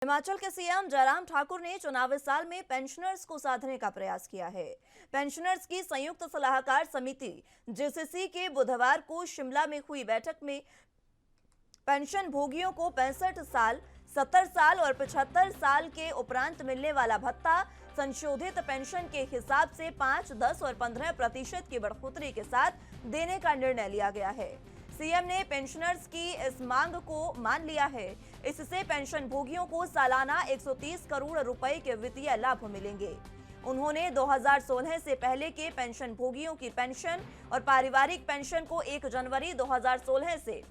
हिमाचल के सीएम जयराम ठाकुर ने चुनावी साल में पेंशनर्स को साधने का प्रयास किया है। पेंशनर्स की संयुक्त सलाहकार समिति जेसीसी के बुधवार को शिमला में हुई बैठक में पेंशन भोगियों को 65 साल, 70 साल और 75 साल के उपरांत मिलने वाला भत्ता संशोधित पेंशन के हिसाब से 5, 10 और 15% की बढ़ोतरी के साथ देने का निर्णय लिया गया है। सीएम ने पेंशनर्स की इस मांग को मान लिया है। इससे पेंशन भोगियों को सालाना 130 करोड़ रुपए के वित्तीय लाभ मिलेंगे। उन्होंने 2016 से पहले के पेंशन भोगियों की पेंशन और पारिवारिक पेंशन को 1 जनवरी 2016 से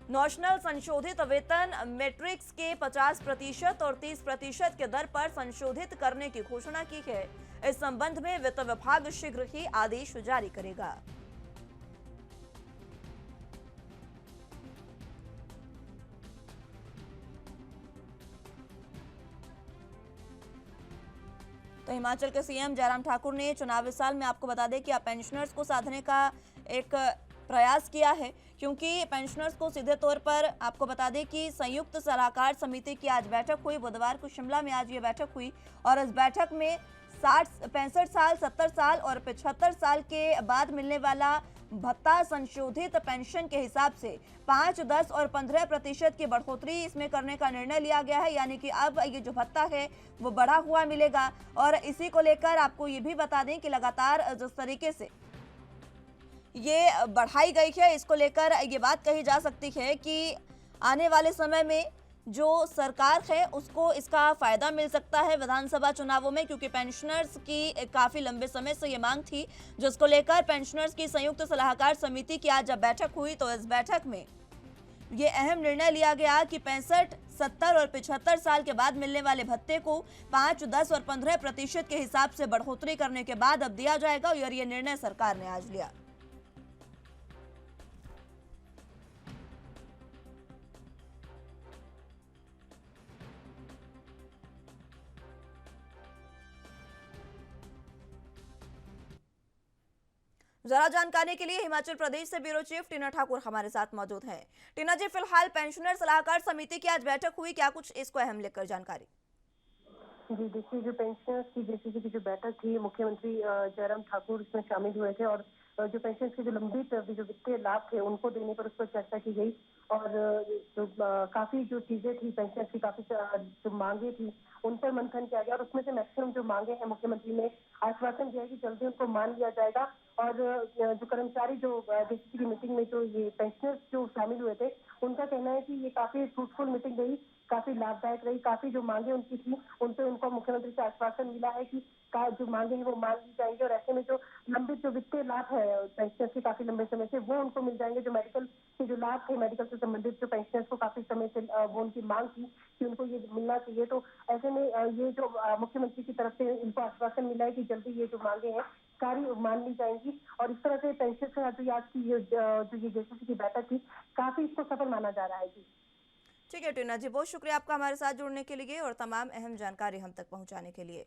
नेशनल संशोधित वेतन मैट्रिक्स के 50% और 30% के दर पर संशोधित करने की घोषणा की है। इस संबंध में वित्त विभाग शीघ्र ही आदेश जारी करेगा। तो हिमाचल के सीएम जयराम ठाकुर ने चुनावी साल में आपको बता दें कि आप पेंशनर्स को साधने का एक प्रयास किया है, क्योंकि पेंशनर्स को सीधे तौर पर आपको बता दें कि संयुक्त सलाहकार समिति की आज बैठक हुई। बुधवार को शिमला में आज ये बैठक हुई और इस बैठक में 65 साल, 70 साल और 75 साल के बाद मिलने वाला भत्ता संशोधित पेंशन के हिसाब से 5, 10 और 15% की बढ़ोतरी इसमें करने का निर्णय लिया गया है। यानी कि अब ये जो भत्ता है वो बढ़ा हुआ मिलेगा। और इसी को लेकर आपको ये भी बता दें कि लगातार जिस तरीके से ये बढ़ाई गई है, इसको लेकर ये बात कही जा सकती है कि आने वाले समय में जो सरकार है उसको इसका फायदा मिल सकता है विधानसभा चुनावों में, क्योंकि पेंशनर्स की काफी लंबे समय से ये मांग थी, जिसको लेकर पेंशनर्स की संयुक्त सलाहकार समिति की आज जब बैठक हुई तो इस बैठक में ये अहम निर्णय लिया गया कि 65, 70 और 75 साल के बाद मिलने वाले भत्ते को 5, 10 और 15% के हिसाब से बढ़ोतरी करने के बाद अब दिया जाएगा। और ये निर्णय सरकार ने आज लिया। जरा जानकारी के लिए हिमाचल प्रदेश से ब्यूरो चीफ टीना ठाकुर हमारे साथ मौजूद हैं। टीना जी, फिलहाल पेंशनर सलाहकार समिति की आज बैठक हुई, क्या कुछ इसको अहम लेकर जानकारी? जी देखिए, जो पेंशनर्स की जेसीसी की जो बैठक थी, मुख्यमंत्री जयराम ठाकुर इसमें शामिल हुए थे और जो पेंशन के जो लंबित जो वित्तीय लाभ थे उनको देने पर उस पर चर्चा की गई। और जो काफी जो चीजें थी पेंशन की, काफी जो मांगे थी उन पर मंथन किया गया और उसमें से मैक्सिमम जो मांगे हैं मुख्यमंत्री ने आश्वासन दिया कि जल्दी उनको मान लिया जाएगा। और जो कर्मचारी जो जेसीसी की मीटिंग में जो ये पेंशनर्स जो शामिल हुए थे उनका कहना है कि ये काफी फ्रूटफुल मीटिंग रही, काफी लाभदायक रही। काफी जो मांगे उनकी थी उन पे उनको मुख्यमंत्री से आश्वासन मिला है कि जो मांगे हैं वो मान ली जाएंगे और ऐसे में जो लंबित जो वित्तीय लाभ है पेंशनर्स के काफी लंबे समय से वो उनको मिल जाएंगे। जो मेडिकल के जो लाभ थे, मेडिकल से संबंधित जो पेंशनर्स को काफी समय से वो उनकी मांग थी कि उनको ये मिलना चाहिए। तो ऐसे में ये जो मुख्यमंत्री की तरफ से इनको आश्वासन मिला है कि जल्दी ये जो मांगे हैं सारी मान ली जाएंगी। और इस तरह से पेंशन से जो आज की जो ये जेसीसी की बैठक थी काफी इसको सफल माना जा रहा है। जी ठीक है टीना जी, बहुत शुक्रिया आपका हमारे साथ जुड़ने के लिए और तमाम अहम जानकारी हम तक पहुंचाने के लिए।